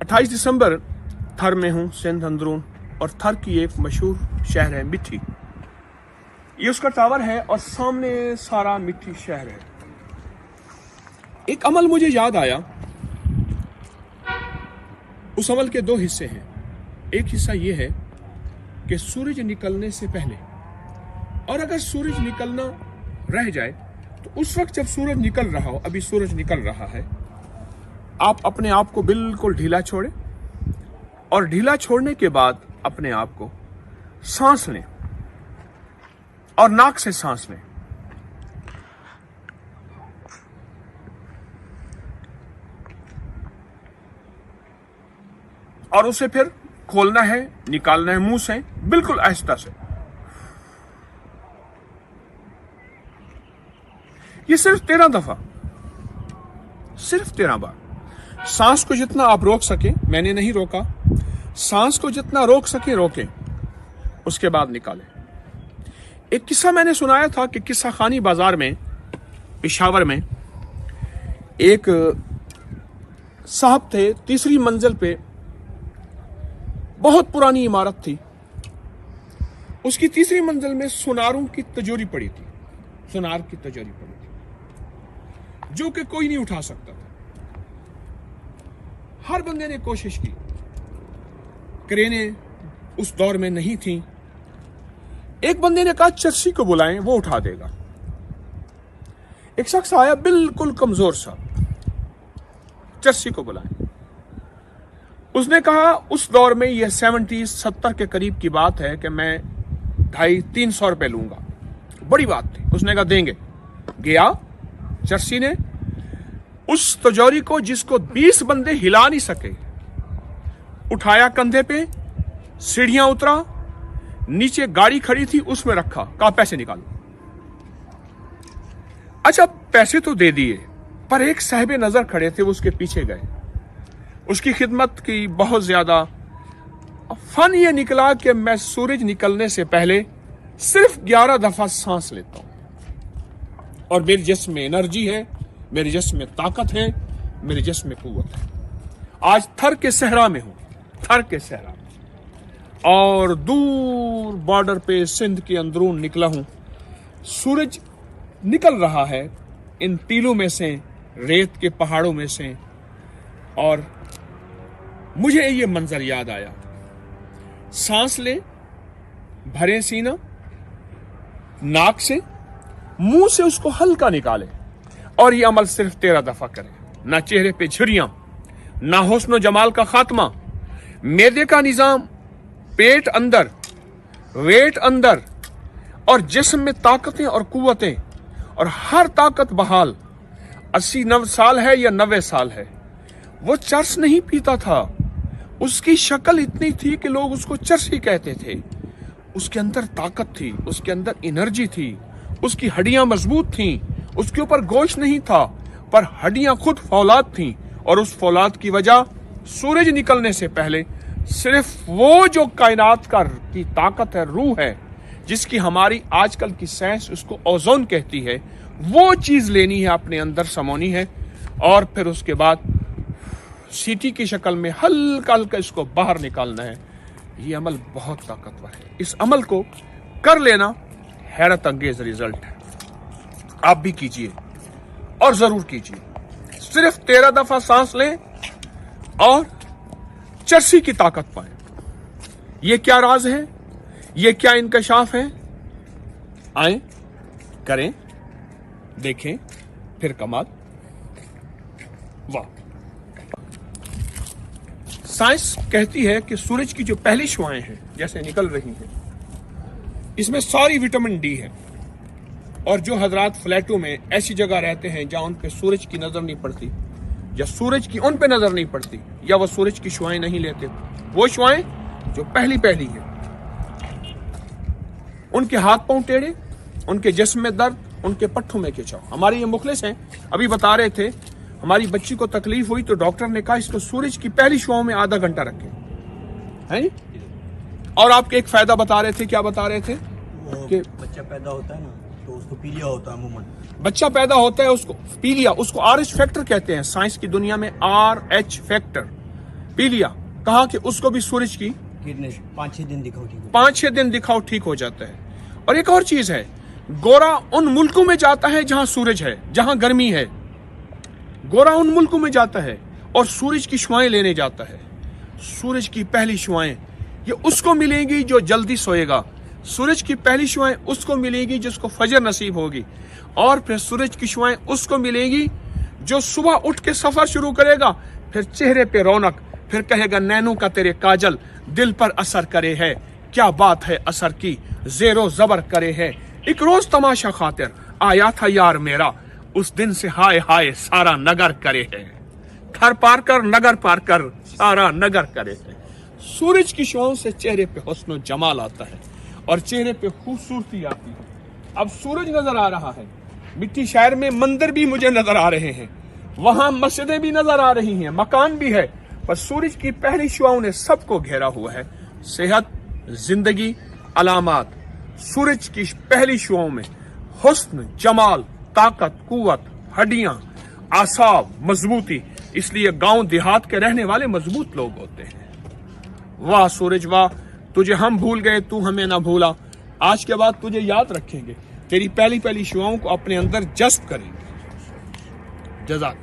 28 दिसंबर थर में हूँ, सिंध अंदरून, और थर की एक मशहूर शहर है मिट्टी। ये उसका टावर है और सामने सारा मिट्टी शहर है। एक अमल मुझे याद आया। उस अमल के दो हिस्से हैं। एक हिस्सा ये है कि सूरज निकलने से पहले, और अगर सूरज निकलना रह जाए तो उस वक्त जब सूरज निकल रहा हो, अभी सूरज निकल रहा है, आप अपने आप को बिल्कुल ढीला छोड़ें, और ढीला छोड़ने के बाद अपने आप को सांस लें और नाक से सांस लें। और उसे फिर खोलना है, निकालना है मुंह से, बिल्कुल आहिस्ता से। ये सिर्फ 13 दफा, सिर्फ 13 बार। सांस को जितना आप रोक सके, मैंने नहीं रोका, सांस को जितना रोक सके रोकें, उसके बाद निकालें। एक किस्सा मैंने सुनाया था कि किस्सा खानी बाजार में, पेशावर में, एक साहब थे, तीसरी मंजिल पे बहुत पुरानी इमारत थी। उसकी तीसरी मंजिल में सुनारों की तिजोरी पड़ी थी, सुनार की तिजोरी पड़ी थी, जो कि कोई नहीं उठा सकता था। हर बंदे ने कोशिश की, क्रेनें उस दौर में नहीं थी। एक बंदे ने कहा चरसी को बुलाएं, वो उठा देगा। एक शख्स आया बिल्कुल कमजोर सा, चरसी को बुलाएं। उसने कहा, उस दौर में यह 70 के करीब की बात है कि मैं 250-300 रुपए लूंगा। बड़ी बात थी। उसने कहा देंगे। गया, चरसी ने उस तिजोरी को, जिसको 20 बंदे हिला नहीं सके, उठाया कंधे पे, सीढ़ियां उतरा, नीचे गाड़ी खड़ी थी उसमें रखा, कहा पैसे निकालो। अच्छा, पैसे तो दे दिए, पर एक साहिबे नजर खड़े थे, वो उसके पीछे गए, उसकी खिदमत की बहुत ज्यादा। फन ये निकला कि मैं सूरज निकलने से पहले सिर्फ 11 दफा सांस लेता हूं, और मेरे जिस्म में एनर्जी है, मेरे जिस्म में ताकत है, मेरे जिस्म में कुव्वत है। आज थर के सहरा में हूं, थर के सहरा में, और दूर बॉर्डर पे सिंध के अंदरून निकला हूं। सूरज निकल रहा है इन टीलों में से, रेत के पहाड़ों में से, और मुझे ये मंजर याद आया। सांस ले, भरे सीना, नाक से, मुंह से उसको हल्का निकाले, और ये अमल सिर्फ 13 दफा करें। ना चेहरे पे झुर्रियां, ना हुस्न जमाल का खात्मा, मैदे का निजाम, पेट अंदर, वेट अंदर, और जिस्म में ताकतें और कुव्वतें, और हर ताकत बहाल। 80-90 साल है या 90 साल है, वो चर्स नहीं पीता था। उसकी शक्ल इतनी थी कि लोग उसको चर्सी कहते थे। उसके अंदर ताकत थी, उसके अंदर एनर्जी थी, उसकी हड्डियां मजबूत थीं, उसके ऊपर गोश्त नहीं था, पर हड्डियां खुद फौलाद थीं, और उस फौलाद की वजह सूरज निकलने से पहले सिर्फ वो जो कायनात की ताकत है, रूह है, जिसकी हमारी आजकल की साइंस उसको ओजोन कहती है, वो चीज लेनी है, अपने अंदर समोनी है, और फिर उसके बाद सीटी की शक्ल में हल्का हल्का इसको बाहर निकालना है। ये अमल बहुत ताकतवर है। इस अमल को कर लेना हैरत अंगेज रिजल्ट है। आप भी कीजिए, और जरूर कीजिए। सिर्फ 13 दफा सांस लें और चरसी की ताकत पाएं। ये क्या राज है, ये क्या इंकशाफ है? आए, करें, देखें, फिर कमाल। वाह। साइंस कहती है कि सूरज की जो पहली शुआएं हैं, जैसे निकल रही हैं, इसमें सारी विटामिन डी है। और जो हजरात फ्लैटों में ऐसी जगह रहते हैं जहां उन पे सूरज की नजर नहीं पड़ती, या सूरज की उन पे नजर नहीं पड़ती, या वो सूरज की शुआएं नहीं लेते, वो शुआएं जो पहली है, उनके हाथ पांव टेढ़े, उनके जिस्म में दर्द, उनके पट्टों में खिंचाव। हमारे ये मुखलिस हैं, अभी बता रहे थे, हमारी बच्ची को तकलीफ हुई तो डॉक्टर ने कहा इसको सूरज की पहली शुआओं में आधा घंटा रखें, हैं? और आपके एक फायदा बता रहे थे, क्या बता रहे थे? कि बच्चा पैदा होता है ना, तो उसको पीलिया होता है। अमूमन बच्चा पैदा होता है, उसको पीलिया, उसको RH फैक्टर कहते हैं। साइंस की दुनिया में RH फैक्टर, पी लिया, कहा कि उसको भी सूरज की कितने 5-6 दिन दिखाओ ठीक है। 5-6 दिन दिखाओ ठीक हो जाता है। और एक और चीज है, गोरा उन मुल्कों में जाता है जहां सूरज है, जहां गर्मी है। गोरा उन मुल्कों में जाता है और सूरज की शुआएं लेने जाता है। सूरज की पहली शुआएं ये उसको मिलेंगी जो जल्दी सोएगा। सूरज की पहली शुआएं उसको मिलेगी जिसको फजर नसीब होगी। और फिर सूरज की शुआएं उसको मिलेगी जो सुबह उठ के सफर शुरू करेगा। फिर चेहरे पे रौनक, फिर कहेगा नैनों का तेरे काजल दिल पर असर करे है, क्या बात है असर की जेरो जबर करे है। एक रोज तमाशा खातिर आया था यार मेरा, उस दिन से हाय हाय सारा नगर करे है। घर पार कर नगर पार कर सारा नगर करे है। सूरज की शुआओं से चेहरे पे हुस्न जमाल आता है और चेहरे पे खूबसूरती आती है। अब सूरज नजर आ रहा है, मिट्टी शहर में मंदिर भी मुझे नजर आ रहे हैं, वहां मस्जिदें भी नजर आ रही हैं, मकान भी है, पर सूरज की पहली शुआओं ने सबको घेरा हुआ है। सेहत, जिंदगी, अलामात। सूरज की पहली शुआओं में हुस्न, जमाल, ताकत, कुव्वत, हड्डियां, आसाब, मजबूती। इसलिए गांव देहात के रहने वाले मजबूत लोग होते हैं। वाह सूरज वाह, तुझे हम भूल गए, तू हमें ना भूला। आज के बाद तुझे याद रखेंगे, तेरी पहली पहली शुआओं को अपने अंदर जज्ब करेंगे। जज़ाक।